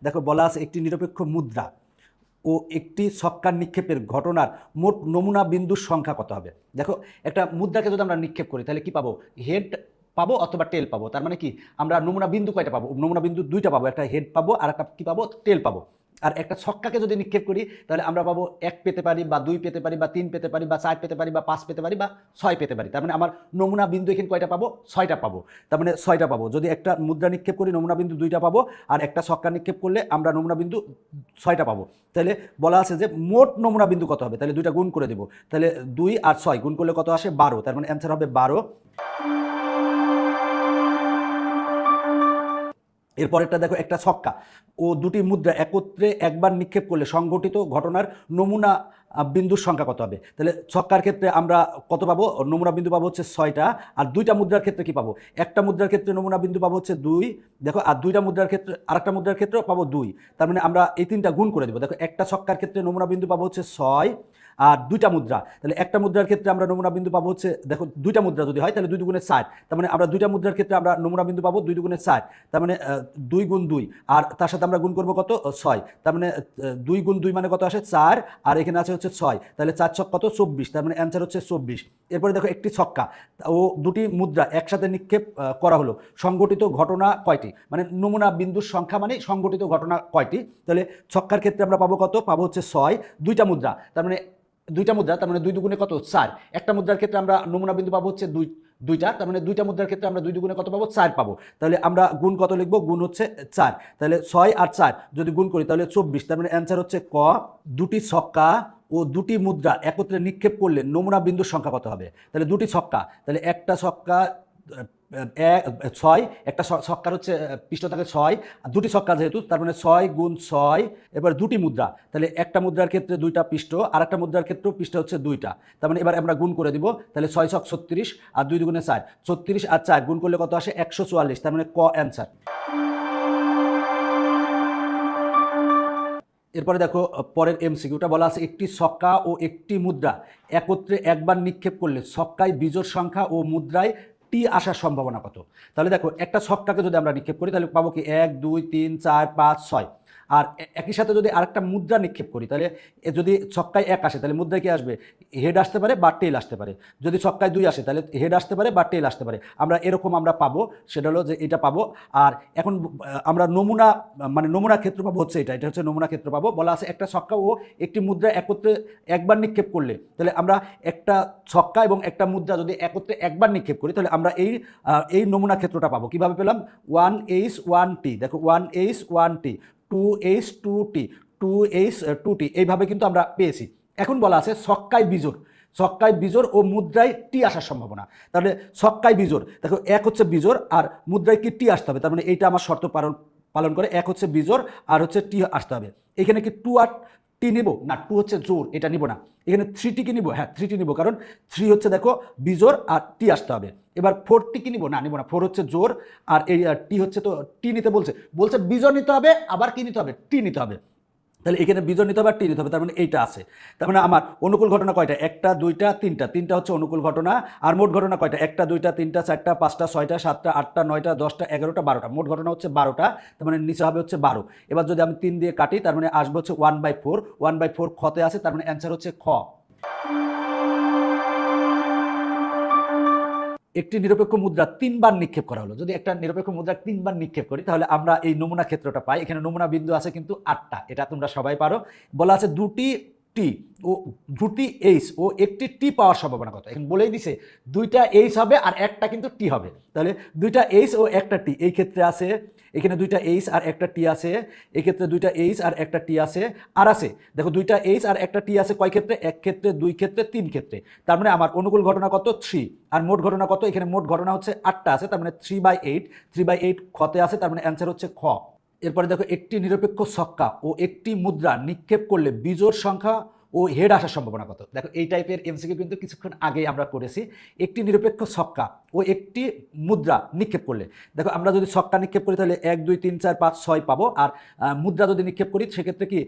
দেখো বলা আছে একটি নিরপেক্ষ মুদ্রা ও একটি ছক্কার নিক্ষেপের ঘটনার মোট নমুনা বিন্দুর সংখ্যা কত হবে। দেখো একটা মুদ্রাকে যদি আমরা নিক্ষেপ করি তাহলে কি পাবো, হেড পাবো অথবা টেল পাবো। তার মানে কি আমরা নমুনা বিন্দু কয়টা পাবো, নমুনা বিন্দু দুইটা পাবো, একটা হেড পাবো আর একটা কি পাবো, টেল পাবো। আর একটা ছক্কাকে যদি নিক্ষেপ করি তাহলে আমরা পাবো 1 পেতে পারি বা 2 পেতে পারি বা 3 পেতে পারি বা 4 পেতে পারি বা 5 পেতে পারি বা 6 পেতে পারি। তার মানে আমার নমুনা বিন্দু এখানে কয়টা পাবো, 6টা পাবো। তার মানে 6টা পাবো। যদি একটা মুদ্রা নিক্ষেপ করি নমুনা বিন্দু 2টা পাবো, আর একটা ছক্কা নিক্ষেপ করলে আমরা নমুনা বিন্দু 6টা পাবো। তাহলে বলা আছে যে মোট নমুনা বিন্দু কত হবে, তাহলে 2টা গুণ করে দেবো। তাহলে 2 আর 6 গুণ করলে কত আসে, 12। তার মানে অ্যান্সার হবে 12। এরপরেরটা দেখো, একটা ছক্কা ও দুটি মুদ্রা একত্রে একবার নিক্ষেপ করলে সংঘটিত ঘটনার নমুনা বিন্দুর সংখ্যা কত হবে। তাহলে ছক্কার ক্ষেত্রে আমরা কত পাবো, নমুনা বিন্দু পাবো হচ্ছে 6টা। আর দুইটা মুদ্রার ক্ষেত্রে কি পাবো, একটা মুদ্রার ক্ষেত্রে নমুনা বিন্দু পাবো হচ্ছে 2। দেখো আর দুইটা মুদ্রার ক্ষেত্রে আরেকটা মুদ্রার ক্ষেত্রেও পাবো 2। তার মানে আমরা এই 3টা গুণ করে দেবো। দেখো একটা ছক্কার ক্ষেত্রে নমুনা বিন্দু পাবো হচ্ছে 6 আর দুইটা মুদ্রা, তাহলে একটা মুদ্রার ক্ষেত্রে আমরা নমুনা বিন্দু পাবো হচ্ছে, দেখো দুইটা মুদ্রা যদি হয় তাহলে 2 দুগুণে 4। তার মানে আমরা দুইটা মুদ্রার ক্ষেত্রে আমরা নমুনা বিন্দু পাবো 2 দুগুণে 4। তার মানে 2 গুণ 2 আর তার সাথে আমরা গুণ করবো কত, 6। তার মানে 2 গুণ 2 মানে কত আসে, 4। আর এখানে আছে হচ্ছে 6, তাহলে 4 ছক কত, 24। তার মানে অ্যান্সার হচ্ছে 24। এরপরে দেখো একটি ছক্কা ও দুটি মুদ্রা একসাথে নিক্ষেপ করা হলো, সংঘটিত ঘটনা কয়টি, মানে নমুনা বিন্দুর সংখ্যা মানে সংঘটিত ঘটনা কয়টি। তাহলে ছক্কার ক্ষেত্রে আমরা পাবো কত, পাবো হচ্ছে 6। দুইটা মুদ্রা তার মানে 2 দুগুণে কত, 4। একটা মুদ্রার ক্ষেত্রে আমরা নমুনা বিন্দু পাবো হচ্ছে 2টা, তার মানে দুইটা মুদ্রার ক্ষেত্রে আমরা 2 দুগুণে কত পাবো, 4 পাবো। তাহলে আমরা গুণ কত লিখবো, গুণ হচ্ছে 4। তাহলে 6 আর 4 যদি গুণ করি তাহলে 24। তার মানে অ্যান্সার হচ্ছে ক। দুটি ছক্কা ও দুটি মুদ্রা একত্রে নিক্ষেপ করলে নমুনা বিন্দুর সংখ্যা কত হবে। তাহলে দুটি ছক্কা, তাহলে একটা ছক্কা 6, একটা ছক্কার হচ্ছে পৃষ্ঠ থাকে 6 আর দুটি ছক্কা যেহেতু, তার মানে 6 গুণ 6। এবার দুটি মুদ্রা, তাহলে একটা মুদ্রার ক্ষেত্রে 2টা পৃষ্ঠ আর একটা মুদ্রার ক্ষেত্রেও পৃষ্ঠ হচ্ছে 2টা। তার মানে এবার আমরা গুণ করে দিব। তাহলে 6 ছক 36 আর 2 দুগুণে 4, 36 আর 4 গুণ করলে কত আসে, 144। তার মানে ক অ্যান্সার। এরপরে দেখো পরের এমসিকিউটা বলা আছে একটি ছক্কা ও একটি মুদ্রা একত্রে একবার নিক্ষেপ করলে ছক্কায় বিজোড় সংখ্যা ও মুদ্রায় টি আসার সম্ভাবনা কত। তাহলে দেখো একটা ছক্কাকে যদি আমরা নিক্ষেপ করি তাহলে পাবো কি 1 2 3 4 5 6। আর একই সাথে যদি আরেকটা মুদ্রা নিক্ষেপ করি তাহলে যদি ছক্কায় 1 আসে তাহলে মুদ্রায় কি আসবে, হেড আসতে পারে বা টেল আসতে পারে। যদি ছক্কায় 2 আসে তাহলে হেড আসতে পারে বা টেল আসতে পারে। আমরা এরকম আমরা পাবো, সেটা হলো যে এটা পাবো। আর এখন আমরা নমুনা মানে নমুনা ক্ষেত্র পাবো হচ্ছে এটা হচ্ছে নমুনা ক্ষেত্র পাবো। বলা আছে একটা ছক্কা ও একটি মুদ্রা একত্রে একবার নিক্ষেপ করলে, তাহলে আমরা একটা ছক্কা এবং একটা মুদ্রা যদি একত্রে একবার নিক্ষেপ করি তাহলে আমরা এই নমুনা ক্ষেত্রটা পাবো। কিভাবে পেলাম, 1H 1T, দেখো 1H 1T, 2H 2T, 2H 2T, এইভাবে কিন্তু আমরা পেয়েছি। এখন বলা আছে ছক্কায় বিজোড়, ছক্কায় বিজোড় ও মুদ্রায় টি আসার সম্ভাবনা। তাহলে ছক্কায় বিজোড়, দেখো 1 হচ্ছে বিজোড় আর মুদ্রায় কি টি আসতে হবে। তার মানে এইটা আমার শর্ত পালন করে, 1 হচ্ছে বিজোড় আর হচ্ছে টি আসতে হবে। এখানে কি 2 আর টি নিব না, 2 হচ্ছে জোর, এটা নিব না। এখানে 3T কি নিব, হ্যাঁ 3T নিব, কারণ 3 হচ্ছে দেখো বিজোড় আর টি আসতে হবে। এবার 4T কি নিব না, নিব না, 4 হচ্ছে জোর আর এই টি হচ্ছে, তো টি নিতে বলছে বিজোড় নিতে হবে, আবার কি নিতে হবে, টি নিতে হবে। তাহলে এখানে বিজোড় নিতে হবে আর টি নিতে হবে। তার মানে এইটা আছে। তার মানে আমার অনুকূল ঘটনা কয়টা, 1টা 2টা 3টা, 3টা হচ্ছে অনুকূল ঘটনা। আর মোট ঘটনা কয়টা, 1টা 2টা 3টা 4টা 5টা 6টা 7টা 8টা 9টা 10টা 11টা 12টা, মোট ঘটনা হচ্ছে 12টা। তার মানে নিচে হবে হচ্ছে 12। এবার যদি আমি 3 দিয়ে কাটি তার মানে আসবে হচ্ছে 1/4, 1/4 খতে আছে। তার মানে অ্যান্সার হচ্ছে খ। একটি নিরপেক্ষ মুদ্রা 3বার নিক্ষেপ করা হলো। যদি একটা নিরপেক্ষ মুদ্রা 3বার নিক্ষেপ করি তাহলে আমরা এই নমুনা ক্ষেত্রটা পাই। এখানে নমুনা বিন্দু আছে কিন্তু 8টা, এটা তোমরা সবাই পারো। বলা আছে দুটি টি ও দুটি এইচ ও একটি টি পাওয়ার সম্ভাবনা কত। এখন বলেই দিছে 2টা এইচ হবে আর একটা কিন্তু টি হবে। তাহলে 2টা এইচ ও একটা টি, এই ক্ষেত্রে আছে এখানে 2টা এইচ আর একটা টি আছে, এক্ষেত্রে 2টা এইচ আর একটা টি আছে, আর আছে দেখো 2টা এইচ আর একটা টি আছে কয় ক্ষেত্রে, 1 ক্ষেত্রে 2 ক্ষেত্রে 3 ক্ষেত্রে। তার মানে আমার অনুকূল ঘটনা কত, 3। আর মোট ঘটনা কত, এখানে মোট ঘটনা হচ্ছে 8টা আছে। তার মানে 3/8, 3/8 খতে আছে। তার মানে অ্যান্সার হচ্ছে খ। এরপরে দেখো একটি নিরপেক্ষ ছক্কা ও একটি মুদ্রা নিক্ষেপ করলে বিজোড় সংখ্যা ও হেড আসার সম্ভাবনা কত। দেখো এই টাইপের এমসিকিউ কিন্তু কিছুক্ষণ আগে আমরা করেছি। একটি নিরপেক্ষ ছক্কা ও একটি মুদ্রা নিক্ষেপ করলে, দেখো আমরা যদি ছক্কা নিক্ষেপ করি তাহলে 1 2 3 4 5 6 পাবো। আর মুদ্রা যদি নিক্ষেপ করি সেক্ষেত্রে কি,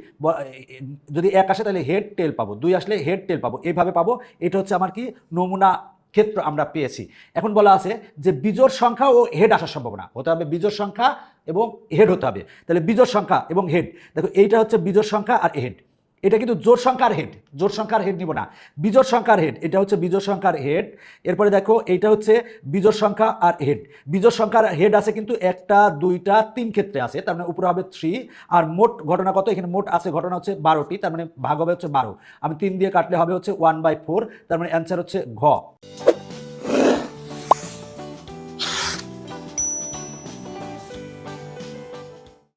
যদি 1 আসে তাহলে হেড টেল পাবো, 2 আসলে হেড টেল পাবো, এইভাবে পাবো। এটা হচ্ছে আমার কি নমুনা ক্ষেত্র আমরা পেয়েছি। এখন বলা আছে যে বিজোড় সংখ্যা ও হেড আসার সম্ভাবনা হতে হবে, বিজোড় সংখ্যা এবং হেড হতে হবে। তাহলে বিজোড় সংখ্যা এবং হেড, দেখো এইটা হচ্ছে বিজোড় সংখ্যা আর হেড, এটা কিন্তু জোড় সংখ্যার হেড, জোড় সংখ্যার হেড নিব না, বিজোড় সংখ্যার হেড, এটা হচ্ছে বিজোড় সংখ্যার হেড। এরপরে দেখো এইটা হচ্ছে বিজোড় সংখ্যা আর হেড, বিজোড় সংখ্যার হেড আছে কিন্তু 1টা 2টা 3 ক্ষেত্রে আছে, তার মানে উপরে হবে 3, আর মোট ঘটনা কত, এখানে মোট আছে ঘটনা হচ্ছে 12টি, তার মানে ভাগ হবে হচ্ছে 12, আমি 3 দিয়ে কাটলে হবে হচ্ছে 1/4, তার মানে অ্যান্সার হচ্ছে ঘ।